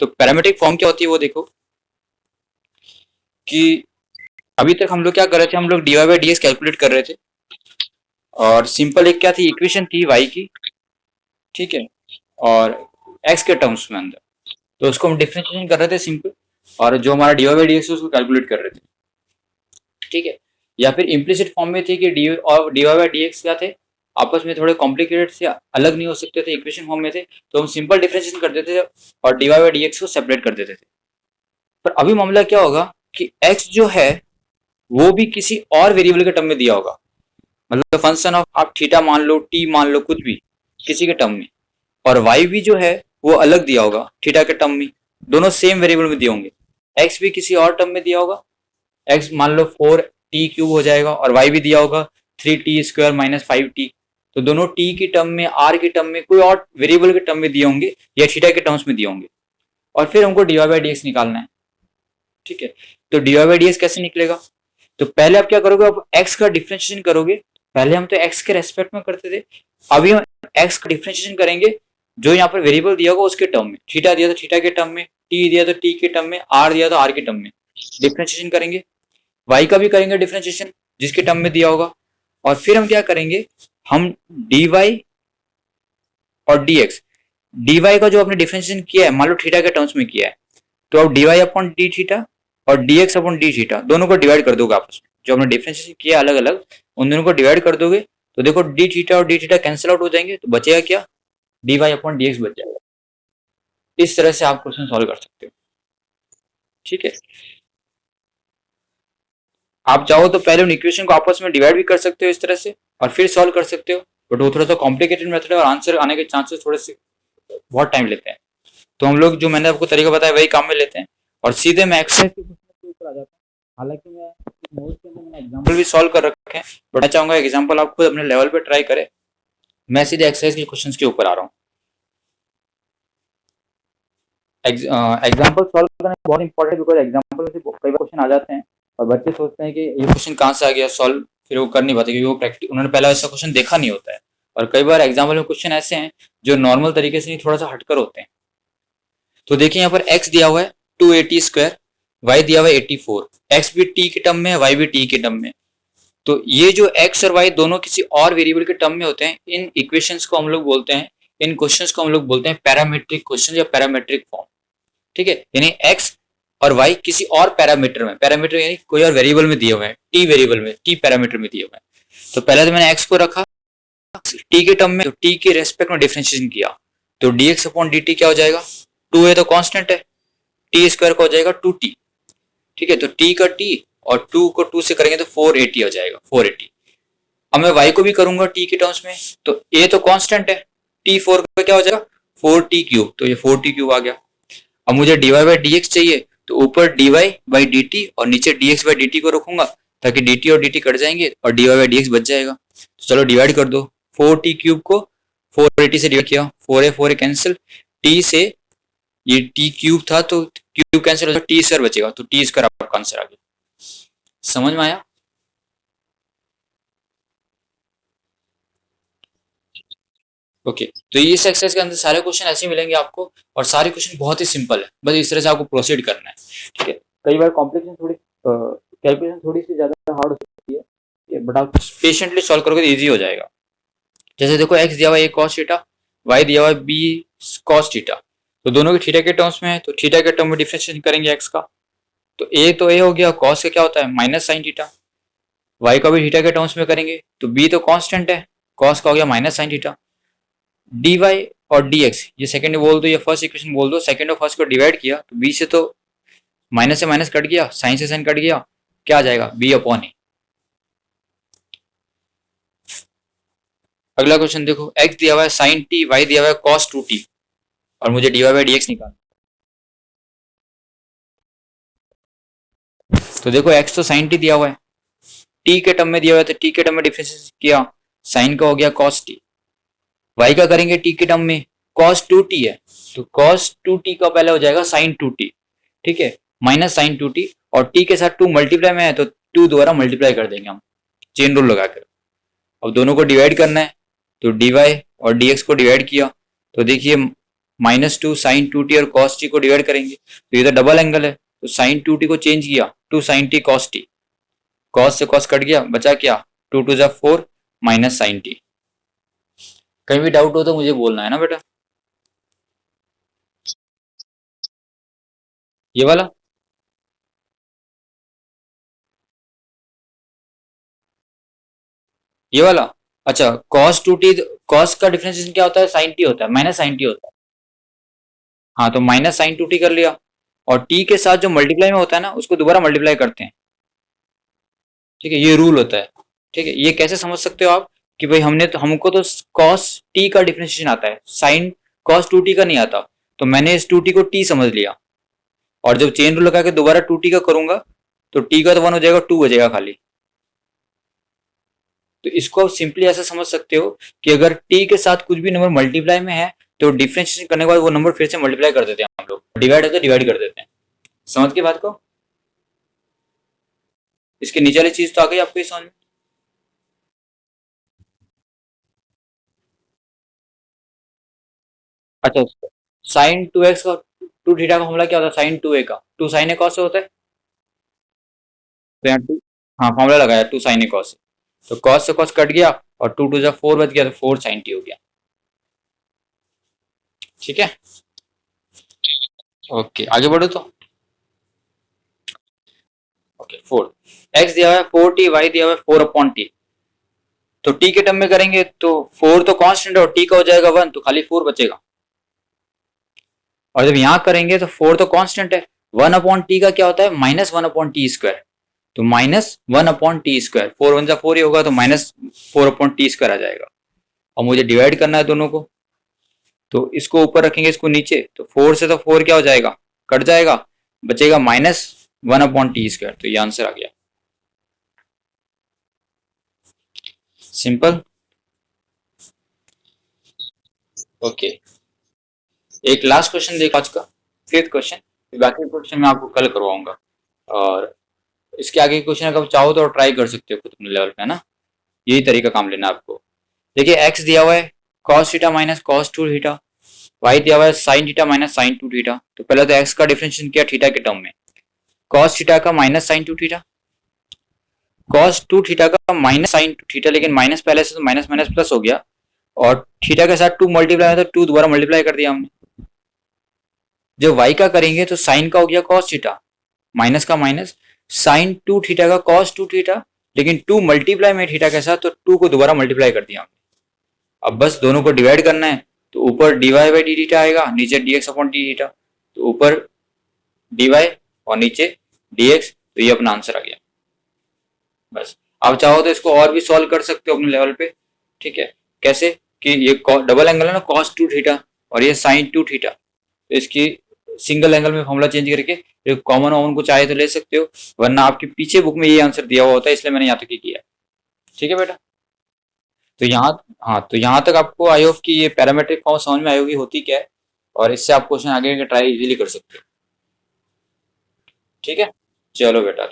तो parametric form क्या होती है वो देखो कि अभी तक हम लोग क्या कर रहे थे, हम लोग dy बाई dx कैलकुलेट कर रहे थे और सिंपल एक क्या थी, इक्वेशन थी y की, ठीक है, और x के टर्म्स में अंदर, तो उसको हम डिफरेंशिएशन कर रहे थे सिंपल, और जो हमारा dy बाई dx है उसको कैलकुलेट कर रहे थे, ठीक है। या फिर इम्प्लिसिट फॉर्म में थी कि डी और dy बाई dx क्या थे, आपस में थोड़े कॉम्प्लिकेटेड से अलग नहीं हो सकते थे, इक्वेशन फॉर्म में थे, तो हम सिंपल डिफरेंशिएशन कर देते थे और dy बाई dx को सेपरेट कर देते थे। पर अभी मामला क्या होगा कि x जो है वो भी किसी और वेरिएबल के टर्म में दिया होगा, मतलब फंक्शन ऑफ आप थीटा मान लो, टी मान लो, कुछ भी किसी के टर्म में, और y भी जो है वो अलग दिया होगा थीटा के टर्म में, दोनों सेम वेरिएबल में दिए होंगे। x भी किसी और टर्म में दिया होगा, x मान लो 4t क्यूब हो जाएगा, और y भी दिया होगा 3t स्क्वायर माइनस 5t, तो दोनों t की टर्म में, r की टर्म में, कोई और वेरिएबल के टर्म में दिए होंगे या थीटा के टर्म्स में दिए होंगे, और फिर हमको dy बाई dx निकालना है, ठीक है। तो dy बाई dx कैसे निकलेगा, तो पहले आप क्या करोगे, आप x का डिफरेंशिएशन करोगे, पहले हम तो x के रेस्पेक्ट में करते थे, अभी हम x का डिफरेंशिएशन करेंगे जो यहाँ पर वेरिएबल दिया होगा उसके टर्म में, थीटा दिया तो थीटा के टर्म में, t दिया तो t के टर्म में, r दिया तो r के टर्म में डिफरेंशिएशन करेंगे, y का भी करेंगे डिफरेंशिएशन जिसके टर्म में दिया होगा, और फिर हम क्या करेंगे, हम dy और dx, dy का जो आपने डिफरेंशिएशन किया है मान लो थीटा के टर्म्स में किया है, तो आप dy अपॉन डी थीटा और dx अपॉन डी थीटा दोनों को डिवाइड कर दोगे आपस में, जो हमने डिफरेंशिएशन किया अलग अलग उन दोनों को डिवाइड कर दोगे, तो देखो डी थीटा और डी थीटा कैंसिल आउट हो जाएंगे, तो बचेगा क्या, dy अपॉन dx बच जाएगा। इस तरह से आप क्वेश्चन सॉल्व कर सकते हो, ठीक है। आप चाहो तो पहले उन इक्वेशन को आपस में डिवाइड भी कर सकते हो इस तरह से और फिर सॉल्व कर सकते हो, बट वो थोड़ा सा कॉम्प्लिकेटेड मेथड है और आंसर आने के चांसेस थोड़े से बहुत टाइम लेते हैं, तो हम लोग जो मैंने आपको तरीका बताया वही काम में लेते हैं और सीधे मैं एक्सरसाइज के क्वेश्चन के ऊपर आ जाता हूँ। हालांकि मैं नोट्स के अंदर मैंने एग्जांपल भी सॉल्व कर रखे हैं, बट मैं चाहूंगा एग्जांपल आप खुद अपने लेवल पे ट्राई करें, मैं सीधे एक्सरसाइज के क्वेश्चंस के ऊपर आ रहा हूँ। एग्जांपल सॉल्व करना बहुत इंपॉर्टेंट है, बिकॉज एग्जांपल से कई बार क्वेश्चन आ जाते हैं और बच्चे सोचते हैं कि ये क्वेश्चन कहाँ से आ गया सॉल्व, फिर वो कर नहीं पाते क्योंकि वो प्रैक्टिस उन्होंने पहला ऐसा क्वेश्चन देखा नहीं होता है, और कई बार एग्जाम्पल में क्वेश्चन ऐसे हैं जो नॉर्मल तरीके से थोड़ा सा हटकर होते हैं। तो देखिए यहाँ पर x दिया हुआ है 280 स्क्वायर, y दिया हुआ है 84, x भी t के टर्म में है, y भी t के टर्म में, तो ये जो x और y दोनों किसी और वेरिएबल के टर्म में होते हैं, इन इक्वेशंस को हम लोग बोलते हैं, इन क्वेश्चंस को हम लोग बोलते हैं पैरामीट्रिक क्वेश्चन या पैरामीट्रिक फॉर्म, ठीक है। यानी x और y किसी और पैरामीटर में, पैरामीटर यानी कोई और वेरिएबल में दिए हुए हैं, t वेरिएबल में, t पैरामीटर में दिए हुए हैं। तो पहले तो मैंने x को रखा t के टर्म में, तो t के रेस्पेक्ट में डिफरेंशिएशन किया, तो dx अपॉन dt क्या हो जाएगा, 2 है तो कांस्टेंट है, t स्क्वायर का हो जाएगा 2t, ठीक है। तो t का t और 2 को 2 से करेंगे तो 480 हो जाएगा, 480। अब मैं y को भी करूंगा t के टर्म्स में, तो a तो कांस्टेंट है, t4 का क्या हो जाएगा 4t क्यूब, तो ये 4t क्यूब आ गया। अब मुझे dy बाई dx चाहिए, तो ऊपर dy बाई dt और नीचे dx बाई dt को रखूंगा ताकि dt और dt कट जाएंगे और dy बाई dx बच जाएगा। तो चलो डिवाइड कर दो, 4t क्यूब को 480 से डिवाइड किया, 4 कैंसिल, t से ये t क्यूब था तो क्यूब कैंसिल हो जाएगा, t स्क्वायर बचेगा, तो t स्क्वायर आपका आंसर आ गया। समझ में आया? ओके तो ये इस एक्सरसाइज के अंदर सारे क्वेश्चन ऐसे मिलेंगे आपको और सारे क्वेश्चन बहुत ही सिंपल है, बस इस तरह से आपको प्रोसीड करना है, ठीक है। कई बार कॉम्प्लिकेशन थोड़ी कैलकुलेशन थोड़ी सी ज्यादा हार्ड हो सकती है, बट आप पेशेंटली सॉल्व करोगे तो ईजी हो जाएगा। जैसे देखो x दिया हुआ है a cos थीटा, y दिया हुआ है b cos थीटा, तो दोनों के थीटा के टर्म्स में है, तो थीटा के टर्म में डिफरेंशिएशन करेंगे x का, तो a हो गया, cos का क्या होता है माइनस साइन थीटा, y का भी थीटा के टर्म्स में करेंगे, तो b तो कांस्टेंट है, cos का हो गया माइनस साइन थीटा, dy और dx ये सेकंड बोल दो या फर्स्ट इक्वेशन बोल दो, सेकंड और फर्स्ट को डिवाइड किया तो b से तो माइनस से माइनस कट गया, साइन से साइन कट गया, क्या आ जाएगा b अपॉन ए। अगला क्वेश्चन देखो, x दिया हुआ है साइन t, y दिया हुआ है cos 2t और मुझे dy बाई dx निकालना, तो देखो x तो साइन t दिया हुआ है, t के टर्म में दिया हुआ है, तो t के टर्म में डिफरेंशिएट किया, साइन का हो गया cos t, y का करेंगे t के टर्म में, cos 2t है, तो cos 2t का पहले हो जाएगा sin 2t, ठीक है, माइनस sin 2t, और t के साथ 2 मल्टीप्लाई में है तो 2 द्वारा मल्टीप्लाई कर देंगे हम चेन रूल लगाकर। अब दोनों को डिवाइड करना है, तो dy और dx को डिवाइड किया, तो देखिए -2 sin 2t और cos t को डिवाइड करेंगे तो ये तो डबल एंगल है, तो sin 2t को चेंज किया 2 sin t cos t, cos से cos कट गया, बचा क्या 2 2 जा 4 माइनस sin t। कहीं भी डाउट हो तो मुझे बोलना है ना बेटा। ये वाला ये वाला अच्छा, cos 2t, cos का डिफरेंशिएशन क्या होता है, sin t होता है, माइनस sin t होता है। हाँ तो माइनस sin 2t कर लिया, और t के साथ जो मल्टीप्लाई में होता है ना उसको दोबारा मल्टीप्लाई करते हैं। ठीक है, ये रूल होता है। ठीक है, ये कैसे समझ सकते हो आप कि भाई हमको तो cos t का डिफरेंशिएशन आता है, sin cos 2t का नहीं आता, तो मैंने इस 2t को t समझ लिया, और जब चेन रूल लगा के दोबारा 2t का करूंगा तो t का तो 1 हो जाएगा, 2 बचेगा खाली। तो इसको आप सिंपली ऐसा समझ सकते हो कि अगर t के साथ कुछ भी नंबर मल्टीप्लाई में है तो डिफरेंशिएशन करने के बाद वो नंबर फिर से मल्टीप्लाई कर देते हैं हम लोग, डिवाइड है तो डिवाइड कर देते हैं। समझ के बात को, इसके नीचे वाली चीज तो आ गई आपको ये समझ में। अच्छा, साइन 2x का 2 थीटा का फॉर्मूला क्या होता है, साइन 2a का 2 साइन ए कॉस से होता है, तो यहाँ 2, हाँ फॉर्मूला लगाया 2 साइन ए कॉस से, तो कॉस से कॉस कट गया और 2 2 जा 4 बच गया, तो 4 साइन टी हो गया। ठीक है, ओके आगे बढ़ो तो। ओके 4, x दिया हुआ है 4t, y दिया हुआ है 4 अपॉन टी, तो t के टर्म में करेंगे तो 4 तो कांस्टेंट है और t का हो जाएगा 1, तो खाली 4 बचेगा। और जब यहाँ करेंगे तो 4 तो कांस्टेंट है, 1 अपॉन टी का क्या होता है, -1 अपॉन टी स्क्वायर, तो -1 अपॉन टी स्क्वायर, 4 1 जा 4 ही होगा, तो -4 अपॉन टी स्क्वायर आ जाएगा। और मुझे डिवाइड करना है दोनों को, तो इसको ऊपर रखेंगे इसको नीचे, तो 4 से तो 4 क्या हो जाएगा, कट जाएगा, बचेगा -1 अपॉन टी स्क्वायर, तो ये आंसर आ गया। सिंपल। ओके, एक लास्ट क्वेश्चन देखो आज का, 5th क्वेश्चन, बाकी क्वेश्चन मैं आपको कल करवाऊंगा, और इसके आगे क्वेश्चन अगर चाहो तो ट्राई कर सकते हो खुद अपने लेवल पे, है ना, यही तरीका काम लेना आपको। देखिए एक्स दिया हुआ है cos theta minus cos 2 theta, y दिया हुआ है sin theta minus sin 2 theta, तो पहले तो एक्स का डिफरेंशिएशन किया थीटा के टर्म में, cos थीटा का minus sin 2 theta, cos 2 theta का माइनस sin 2 थीटा, लेकिन माइनस पहले से तो माइनस माइनस प्लस हो गया, और थीटा के साथ 2 मल्टीप्लाई है तो 2 दोबारा मल्टीप्लाई कर दिया हमने। जब y का करेंगे तो sin का हो गया cos थीटा, माइनस का माइनस, sin 2 थीटा का cos 2 थीटा, लेकिन 2 मल्टीप्लाई में थीटा के साथ, तो 2 को दोबारा मल्टीप्लाई कर दिया हमने। अब बस दोनों को डिवाइड करना है, तो ऊपर dy बाई डी थीटा आएगा, नीचे dx अपॉन डी थीटा, तो ऊपर dy और नीचे dx, तो ये अपना आंसर आ गया। बस आप चाहो तो इसको और भी सॉल्व कर सकते हो अपने लेवल पे। ठीक है, कैसे कि ये डबल एंगल है ना cos 2 थीटा, और ये sin 2 थीटा, तो इसकी सिंगल एंगल में फॉर्मूला चेंज करके एक कॉमन वॉमन को चाहे तो ले सकते हो, वरना आपके पीछे बुक में ये आंसर दिया हुआ होता है, इसलिए मैंने यहाँ तक ही किया। ठीक है बेटा, तो यहाँ, हाँ तो यहाँ तक आपको आई होप कि ये पैरामेट्रिक फॉर्म समझ में आई होगी होती क्या है, और इससे आप क्वेश्चन आगे ट्राई इजीली कर सकते हो। ठीक है, चलो बेटा।